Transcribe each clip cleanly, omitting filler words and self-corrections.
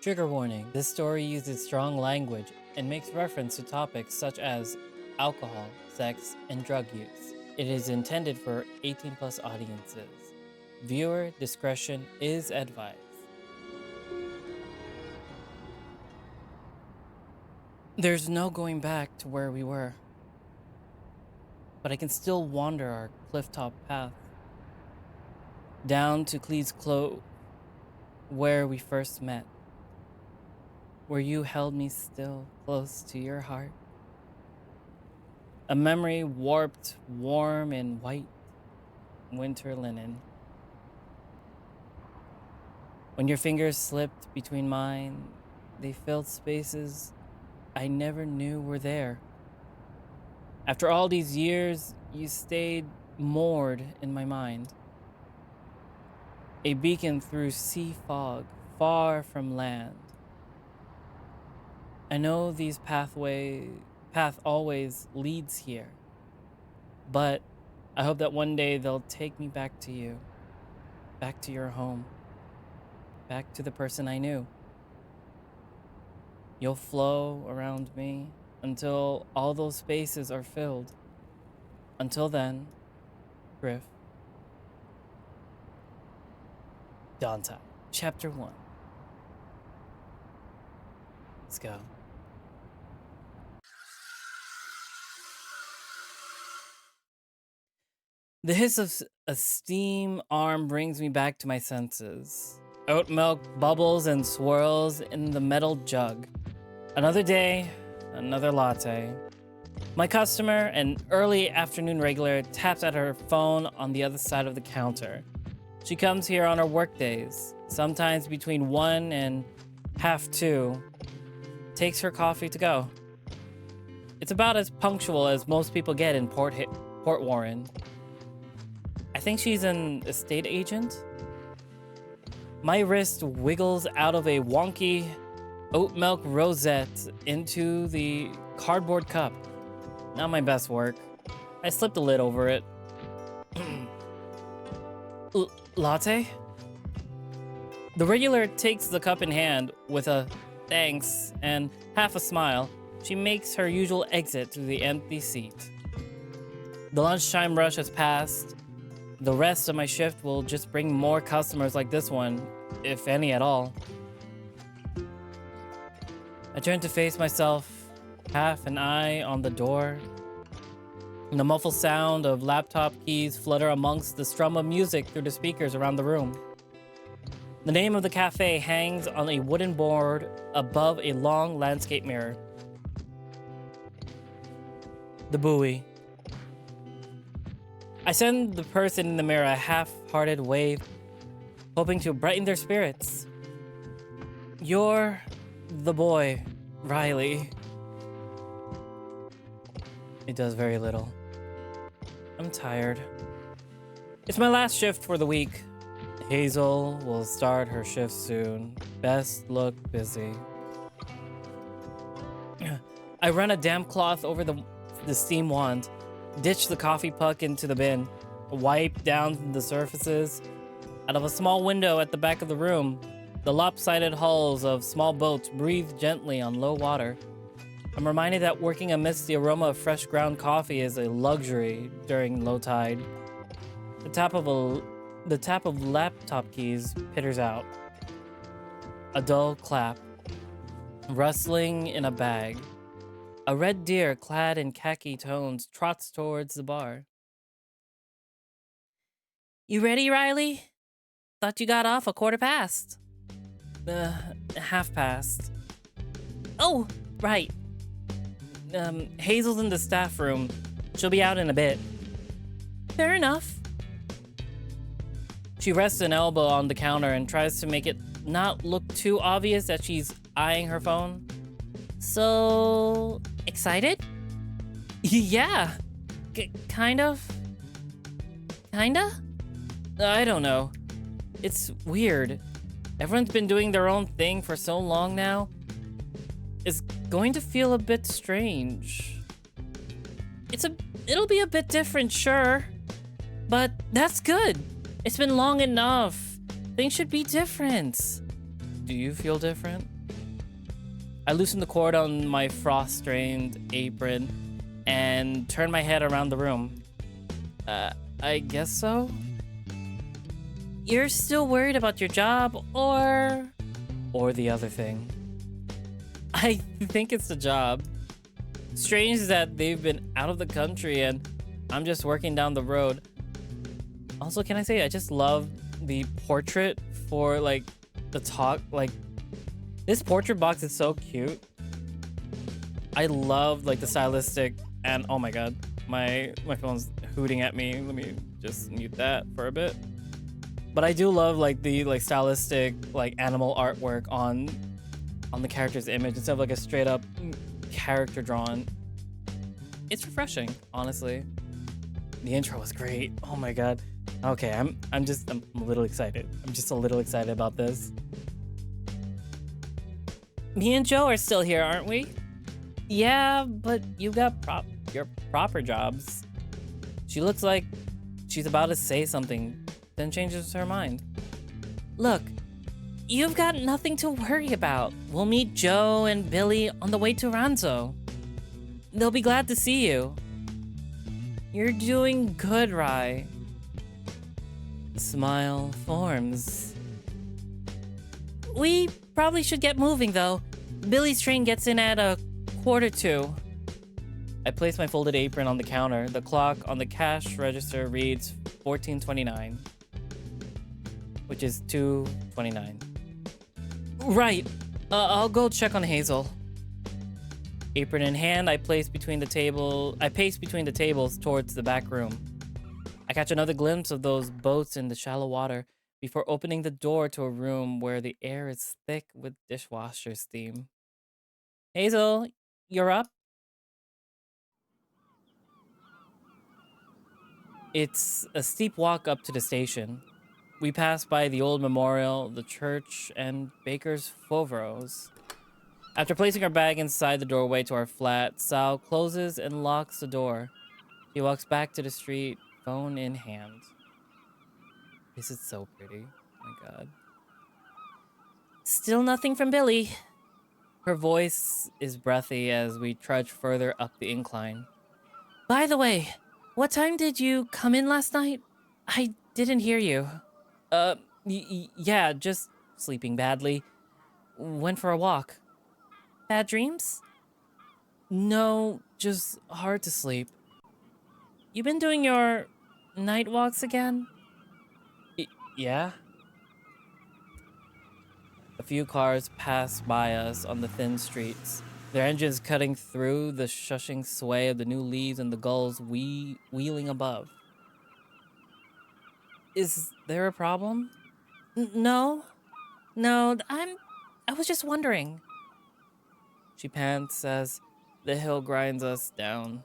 Trigger warning: this story uses strong language and makes reference to topics such as alcohol, sex, and drug use. It is intended for 18 plus audiences. Viewer discretion is advised. There's no going back to where we were, but I can still wander our clifftop path down to Clee's Clove, where we first met, where you held me still close to your heart. A memory warped, warm in white winter linen. When your fingers slipped between mine, they filled spaces I never knew were there. After all these years, you stayed moored in my mind. A beacon through sea fog, far from land. I know these path always leads here, but I hope that one day they'll take me back to you, back to your home, back to the person I knew. You'll flow around me until all those spaces are filled. Until then, Griff. Dawntide, Chapter 1. Let's go. The hiss of a steam arm brings me back to my senses. Oat milk bubbles and swirls in the metal jug. Another day, another latte. My customer, an early afternoon regular, taps at her phone on the other side of the counter. She comes here on her work days, sometimes between 1 and half 2. Takes her coffee to go. It's about as punctual as most people get in Port Warren. I think she's an estate agent. My wrist wiggles out of a wonky oat milk rosette into the cardboard cup. Not my best work. I slipped the lid over it. Latte? The regular takes the cup in hand with a thanks and half a smile. She makes her usual exit to the empty seat. The lunchtime rush has passed. The rest of my shift will just bring more customers like this one, if any at all. I turn to face myself, half an eye on the door. The muffled sound of laptop keys flutter amongst the strum of music through the speakers around the room. The name of the cafe hangs on a wooden board above a long landscape mirror. The buoy. I send the person in the mirror a half-hearted wave, hoping to brighten their spirits. You're the boy, Riley. It does very little. I'm tired. It's my last shift for the week. Hazel will start her shift soon. Best look busy. I run a damp cloth over the steam wand, ditch the coffee puck into the bin, wipe down the surfaces. Out of a small window at the back of the room, the lopsided hulls of small boats breathe gently on low water. I'm reminded that working amidst the aroma of fresh ground coffee is a luxury during low tide. The tap of laptop keys pitters out. A dull clap. Rustling in a bag. A red deer clad in khaki tones trots towards the bar. You ready, Riley? Thought you got off 1/4 past. Half past. Oh, right. Hazel's in the staff room. She'll be out in a bit. Fair enough. She rests an elbow on the counter and tries to make it not look too obvious that she's eyeing her phone. So, excited? Yeah. Kind of? Kinda? I don't know. It's weird. Everyone's been doing their own thing for so long now. It's going to feel a bit strange. It'll be a bit different, sure. But that's good. It's been long enough. Things should be different. Do you feel different? I loosened the cord on my frost-stained apron and turned my head around the room. I guess so? You're still worried about your job, or the other thing? I think it's the job. Strange that they've been out of the country and I'm just working down the road. Also, can I say I just love the portrait for like the talk. Like, this portrait box is so cute. I love like the stylistic, and oh my god, my phone's hooting at me. Let me just mute that for a bit. But I do love like the stylistic like animal artwork on the character's image instead of like a straight up character drawn. It's refreshing, honestly. The intro was great. Oh my god. Okay, I'm a little excited. I'm just a little excited about this. Me and Joe are still here, aren't we? Yeah, but you got your proper jobs. She looks like she's about to say something, then changes her mind. Look, you've got nothing to worry about. We'll meet Joe and Billy on the way to Ranzo. They'll be glad to see you. You're doing good, Rai. The smile forms. We probably should get moving, though. Billy's train gets in at 1:45. I place my folded apron on the counter. The clock on the cash register reads 14:29, which is 2:29. Right. I'll go check on Hazel. Apron in hand, I pace between the tables towards the back room. I catch another glimpse of those boats in the shallow water before opening the door to a room where the air is thick with dishwasher steam. Hazel, you're up? It's a steep walk up to the station. We pass by the old memorial, the church, and Baker's Fauveros. After placing our bag inside the doorway to our flat, Sal closes and locks the door. She walks back to the street, phone in hand. This is so pretty. Oh my god. Still nothing from Billy. Her voice is breathy as we trudge further up the incline. By the way, what time did you come in last night? I didn't hear you. Yeah, just sleeping badly. Went for a walk. Bad dreams? No, just hard to sleep. You been doing your night walks again? Yeah? A few cars pass by us on the thin streets, their engines cutting through the shushing sway of the new leaves and the gulls wheeling above. Is there a problem? No, I was just wondering. She pants as the hill grinds us down.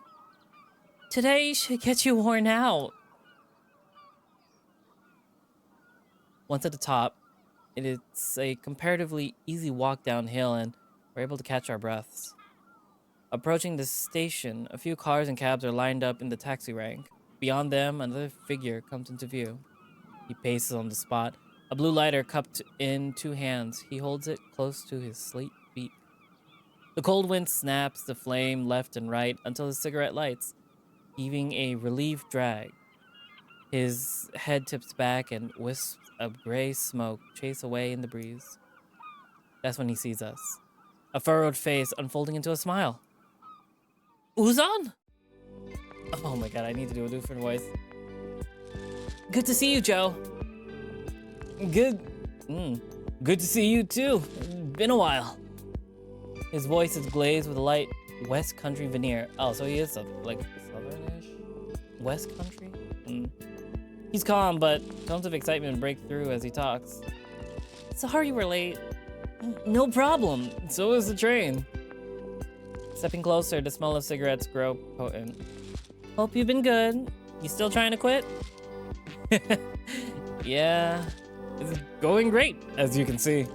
Today should get you worn out. Once at the top, it's a comparatively easy walk downhill and we're able to catch our breaths. Approaching the station, a few cars and cabs are lined up in the taxi rank. Beyond them, another figure comes into view. He paces on the spot, a blue lighter cupped in two hands. He holds it close to his slate beak. The cold wind snaps the flame left and right until his cigarette lights, heaving a relieved drag. His head tips back and wisps of gray smoke chase away in the breeze. That's when he sees us, a furrowed face unfolding into a smile. Uzan? Oh my god, I need to do a different voice. Good to see you, Joe. Good to see you too. Been a while. His voice is glazed with a light West Country veneer. Oh, so he is like southernish? West Country? He's calm, but tones of excitement break through as he talks. Sorry we're late. No problem. So is the train. Stepping closer, the smell of cigarettes grow potent. Hope you've been good. You still trying to quit? Yeah, it's going great, as you can see.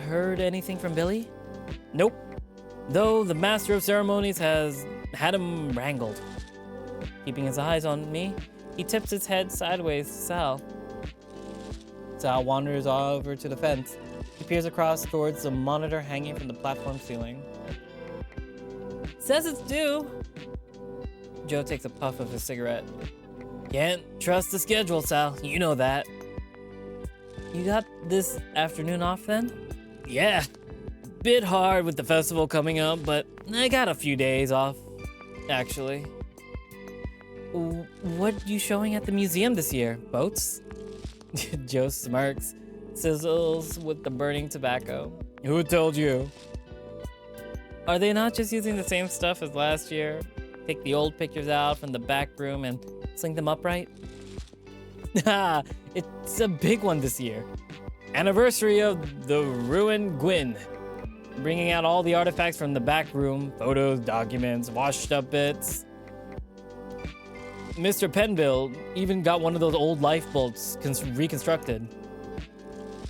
Heard anything from Billy? Nope. Though the master of ceremonies has had him wrangled. Keeping his eyes on me, he tips his head sideways to Sal. Sal wanders over to the fence. He peers across towards the monitor hanging from the platform ceiling. Says it's due. Joe takes a puff of his cigarette. Can't trust the schedule, Sal. You know that. You got this afternoon off then? Yeah. Bit hard with the festival coming up, but I got a few days off, actually. What you showing at the museum this year? Boats? Joe smirks, sizzles with the burning tobacco. Who told you? Are they not just using the same stuff as last year? Take the old pictures out from the back room and sling them upright? Ha! It's a big one this year. Anniversary of the ruined Gwyn. Bringing out all the artifacts from the back room, photos, documents, washed up bits. Mr. Penville even got one of those old lifeboats reconstructed.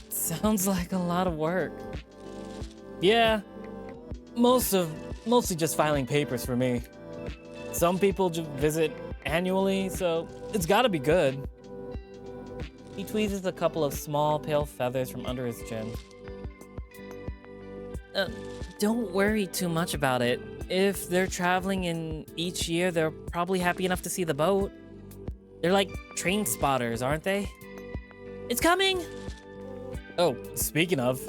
Sounds like a lot of work. Yeah, mostly just filing papers for me. Some people just visit annually, so it's gotta be good. He tweezes a couple of small pale feathers from under his chin. Don't worry too much about it. If they're traveling in each year, they're probably happy enough to see the boat. They're like train spotters, aren't they? It's coming! Oh, speaking of,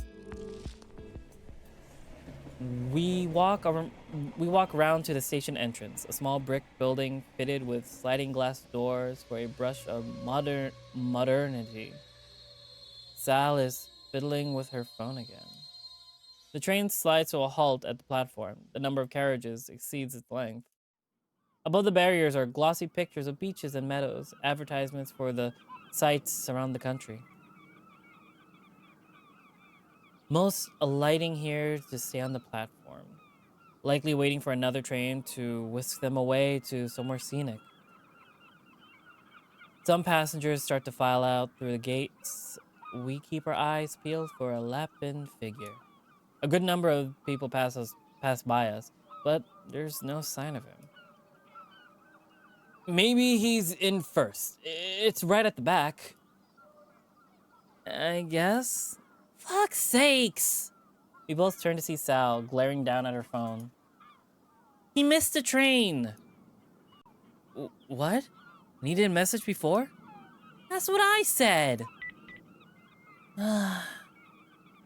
we walk around to the station entrance, a small brick building fitted with sliding glass doors for a brush of modernity. Sal is fiddling with her phone again. The train slides to a halt at the platform. The number of carriages exceeds its length. Above the barriers are glossy pictures of beaches and meadows, advertisements for the sights around the country. Most alighting here to stay on the platform, likely waiting for another train to whisk them away to somewhere scenic. Some passengers start to file out through the gates. We keep our eyes peeled for a lap-in figure. A good number of people pass by us, but there's no sign of him. Maybe he's in first. It's right at the back. I guess? Fuck's sakes! We both turn to see Sal, glaring down at her phone. He missed the train! What? Needed a message before? That's what I said!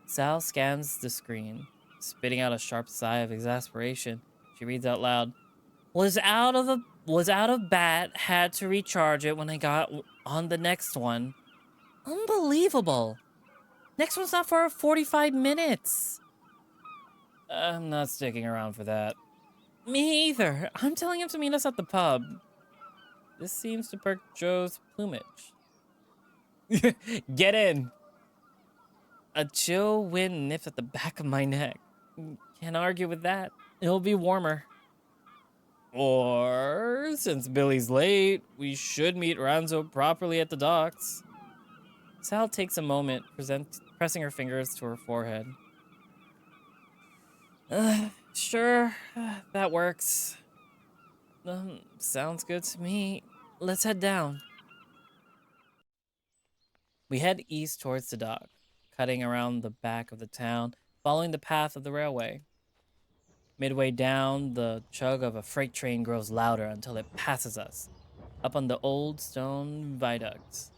Sal scans the screen, spitting out a sharp sigh of exasperation. She reads out loud, was out of bat, had to recharge it when I got on the next one. Unbelievable. Next one's not for 45 minutes. I'm not sticking around for that. Me either. I'm telling him to meet us at the pub. This seems to perk Joe's plumage. Get in. A chill wind nips at the back of my neck. Can't argue with that. It'll be warmer. Or, since Billy's late, we should meet Ranzo properly at the docks. Sal takes a moment, pressing her fingers to her forehead. Sure, that works. Sounds good to me. Let's head down. We head east towards the dock, cutting around the back of the town, following the path of the railway. Midway down, the chug of a freight train grows louder until it passes us, up on the old stone viaducts.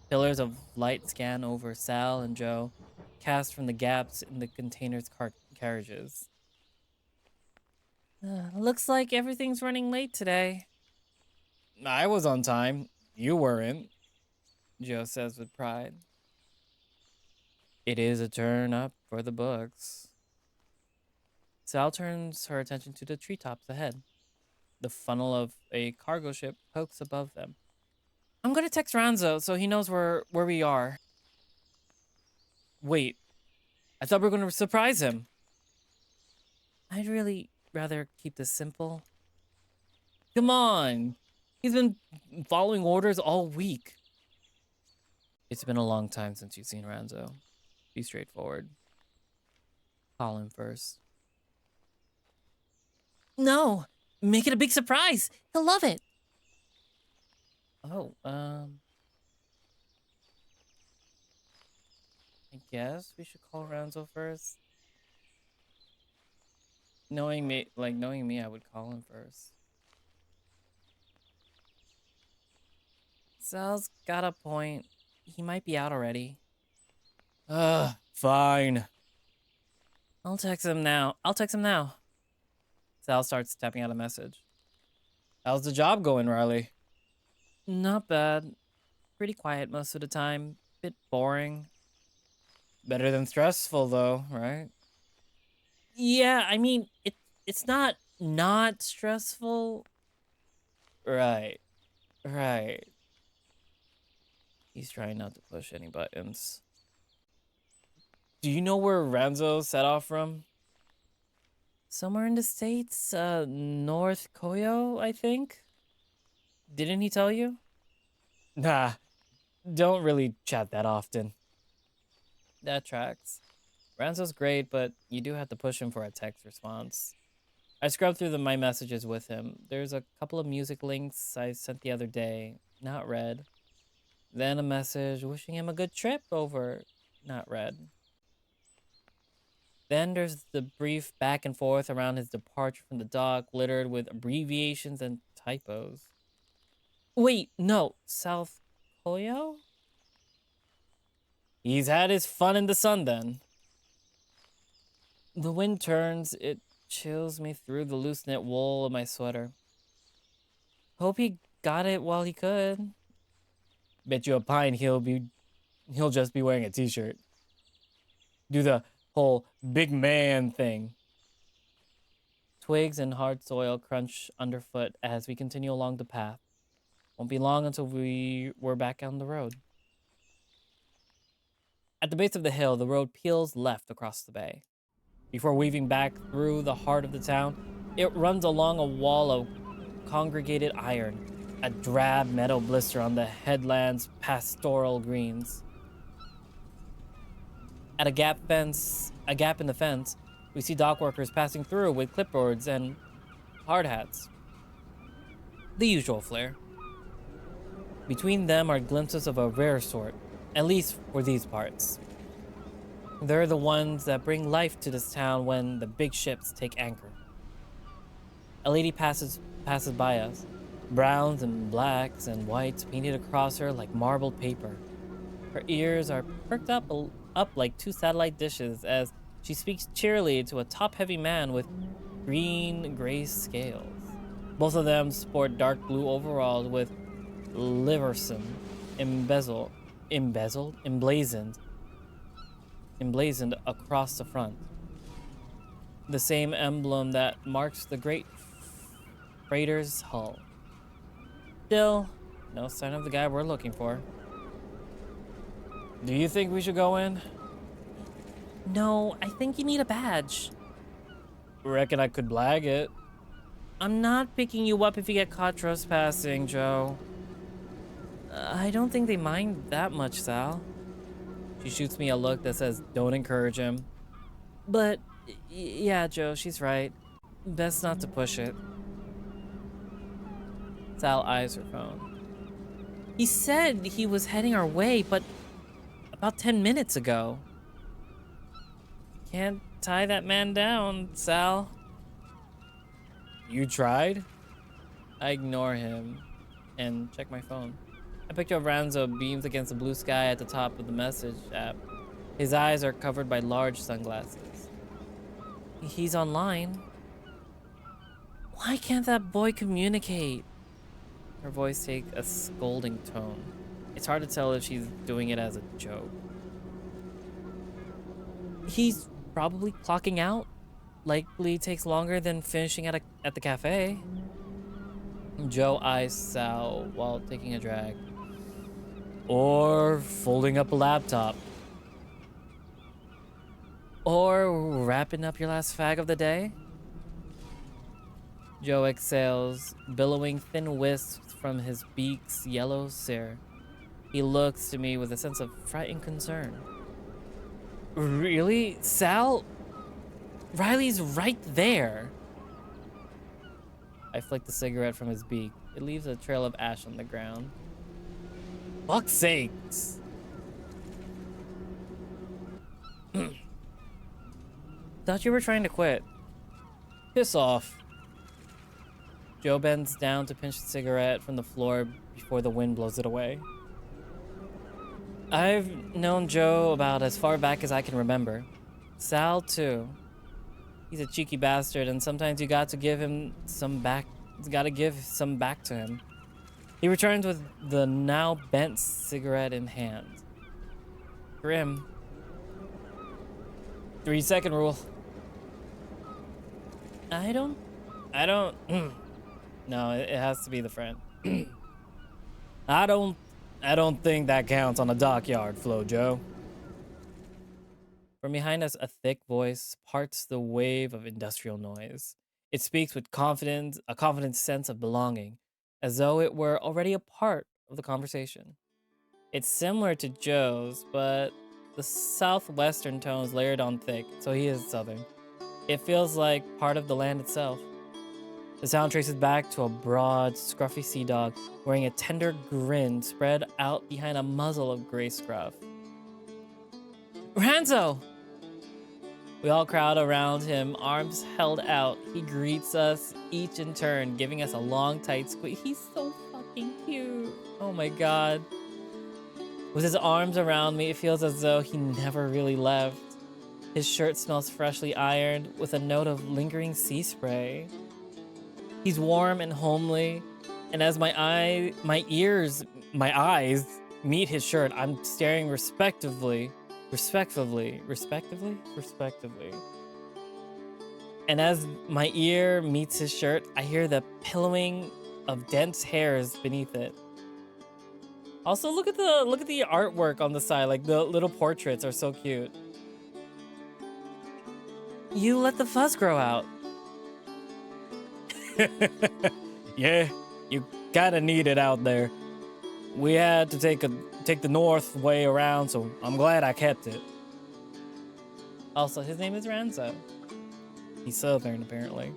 Pillars of light scan over Sal and Joe, cast from the gaps in the container's carriages. Looks like everything's running late today. I was on time. You weren't, Joe says with pride. It is a turn up for the books. Sal turns her attention to the treetops ahead. The funnel of a cargo ship pokes above them. I'm gonna text Ranzo so he knows where we are. Wait, I thought we were gonna surprise him. I'd really rather keep this simple. Come on, he's been following orders all week. It's been a long time since you've seen Ranzo. Be straightforward. Call him first. No, make it a big surprise. He'll love it. Oh, I guess we should call Renzo first. Knowing me, I would call him first. Sal's got a point. He might be out already. Fine. I'll text him now. Sal starts typing out a message. How's the job going, Riley? Not bad. Pretty quiet most of the time. Bit boring. Better than stressful, though, right? Yeah, I mean, it's not stressful. Right, right. He's trying not to push any buttons. Do you know where Ranzo set off from? Somewhere in the States, North Koyo, I think? Didn't he tell you? Nah, don't really chat that often. That tracks. Ranzo's great, but you do have to push him for a text response. I scrubbed through my messages with him. There's a couple of music links I sent the other day, not read. Then a message wishing him a good trip over, not read. Then there's the brief back and forth around his departure from the dock, littered with abbreviations and typos. Wait, no, South Koyo? He's had his fun in the sun then. The wind turns, it chills me through the loose knit wool of my sweater. Hope he got it while he could. Bet you a pine he'll just be wearing a t-shirt. Do the whole big man thing. Twigs and hard soil crunch underfoot as we continue along the path. Won't be long until we're back on the road. At the base of the hill, the road peels left across the bay. Before weaving back through the heart of the town, it runs along a wall of congregated iron, a drab metal blister on the headland's pastoral greens. At a gap in the fence, we see dock workers passing through with clipboards and hard hats. The usual flair. Between them are glimpses of a rare sort, at least for these parts. They're the ones that bring life to this town when the big ships take anchor. A lady passes by us, browns and blacks and whites painted across her like marbled paper. Her ears are perked up like two satellite dishes as she speaks cheerily to a top-heavy man with green-gray scales. Both of them sport dark blue overalls with Liverson emblazoned across the front. The same emblem that marks the great freighter's hull. Still, no sign of the guy we're looking for. Do you think we should go in? No, I think you need a badge. Reckon I could blag it. I'm not picking you up if you get caught trespassing, Joe. I don't think they mind that much, Sal. She shoots me a look that says, don't encourage him. But, yeah, Joe, she's right. Best not to push it. Sal eyes her phone. He said he was heading our way, but about 10 minutes ago. Can't tie that man down, Sal. You tried? I ignore him and check my phone. A picture of Ranzo beams against the blue sky at the top of the message app. His eyes are covered by large sunglasses. He's online. Why can't that boy communicate? Her voice takes a scolding tone. It's hard to tell if she's doing it as a joke. He's probably clocking out. Likely takes longer than finishing at the cafe. Joe eyes Sal while taking a drag. Or folding up a laptop. Or wrapping up your last fag of the day. Joe exhales, billowing thin wisps from his beak's yellow cere. He looks to me with a sense of frightened concern. Really? Sal? Riley's right there. I flick the cigarette from his beak. It leaves a trail of ash on the ground. Fuck's sakes. Thought you were trying to quit. Piss off. Joe bends down to pinch the cigarette from the floor before the wind blows it away. I've known Joe about as far back as I can remember. Sal, too. He's a cheeky bastard, and sometimes you got to give him some back. Gotta give some back to him. He returns with the now bent cigarette in hand. Grim. 3-second rule. I don't. No, it has to be the friend. I don't think that counts on a dockyard, Flo Joe. From behind us, a thick voice parts the wave of industrial noise. It speaks with confidence, a confident sense of belonging, as though it were already a part of the conversation. It's similar to Joe's, but the southwestern tone is layered on thick, so he is southern. It feels like part of the land itself. The sound traces back to a broad, scruffy sea dog wearing a tender grin spread out behind a muzzle of gray scruff. Ranzo! We all crowd around him, arms held out. He greets us each in turn, giving us a long, tight squeeze. He's so fucking cute. Oh my god. With his arms around me, it feels as though he never really left. His shirt smells freshly ironed with a note of lingering sea spray. He's warm and homely, and as my eyes meet his shirt, I'm staring respectively. And as my ear meets his shirt, I hear the pillowing of dense hairs beneath it. Also, look at the artwork on the side, like the little portraits are so cute. You let the fuzz grow out. Yeah, you kinda need it out there. We had to take the north way around, so I'm glad I kept it. Also, his name is Ranzo. He's southern, apparently.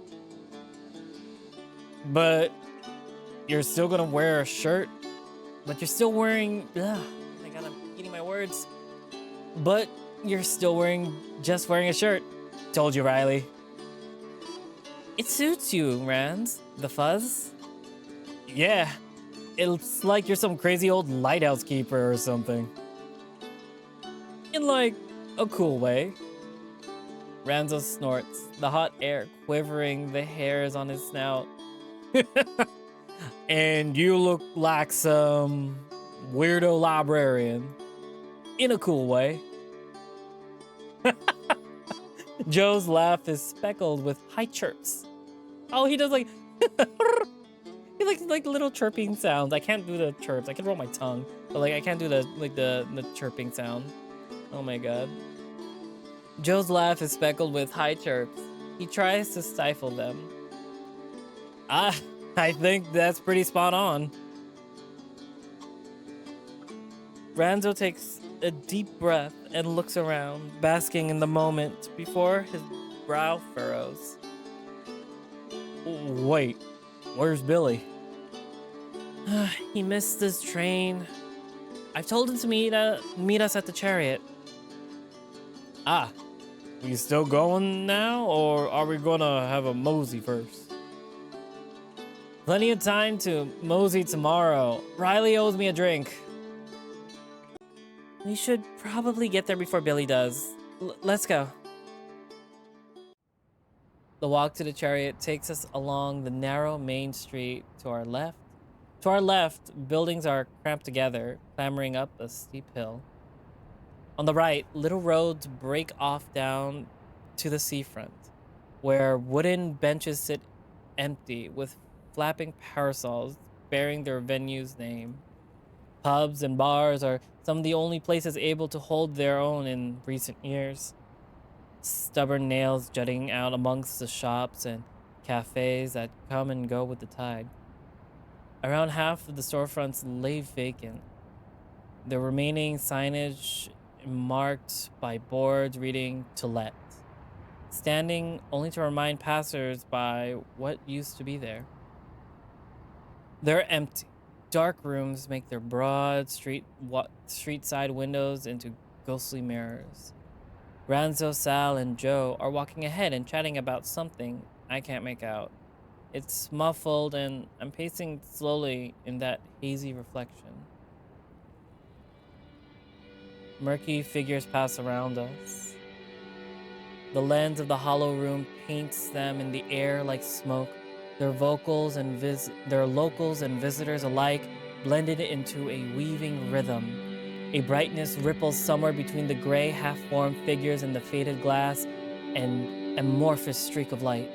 But you're still gonna wear a shirt? But you're still wearing... Ugh, my god, I'm eating my words. But you're still just wearing a shirt. Told you, Riley. It suits you, Rans. The fuzz? Yeah. It's like you're some crazy old lighthouse keeper or something. In like a cool way. Ranzo snorts, the hot air quivering the hairs on his snout. And you look like some weirdo librarian. In a cool way. Joe's laugh is speckled with high chirps. Oh, he does like... he like little chirping sounds. I can't do the chirps. I can roll my tongue, but like I can't do the chirping sound. Oh my god. Joe's laugh is speckled with high chirps. He tries to stifle them. I think that's pretty spot on. Ranzo takes a deep breath and looks around, basking in the moment before his brow furrows. Wait, where's Billy? He missed his train. I've told him to meet us at the chariot. Ah, we still going now, or are we gonna have a mosey first? Plenty of time to mosey tomorrow. Riley owes me a drink. We should probably get there before Billy does. Let's go. The walk to the chariot takes us along the narrow main street to our left. To our left, buildings are cramped together, clambering up a steep hill. On the right, little roads break off down to the seafront, where wooden benches sit empty with flapping parasols bearing their venue's name. Pubs and bars are some of the only places able to hold their own in recent years. Stubborn nails jutting out amongst the shops and cafes that come and go with the tide. Around half of the storefronts lay vacant, the remaining signage marked by boards reading "To Let," standing only to remind passers-by what used to be there. They're empty. Dark rooms make their broad street-side windows into ghostly mirrors. Ranzo, Sal, and Joe are walking ahead and chatting about something I can't make out. It's muffled, and I'm pacing slowly in that hazy reflection. Murky figures pass around us. The lens of the hollow room paints them in the air like smoke, their locals and visitors alike blended into a weaving rhythm. A brightness ripples somewhere between the gray half-formed figures and the faded glass, an amorphous streak of light.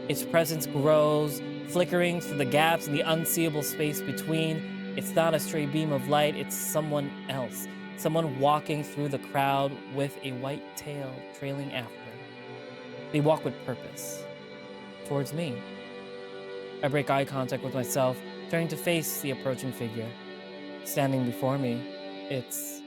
Its presence grows, flickering through the gaps in the unseeable space between. It's not a stray beam of light, it's someone else. Someone walking through the crowd with a white tail trailing after. They walk with purpose. Towards me. I break eye contact with myself, turning to face the approaching figure. Standing before me, it's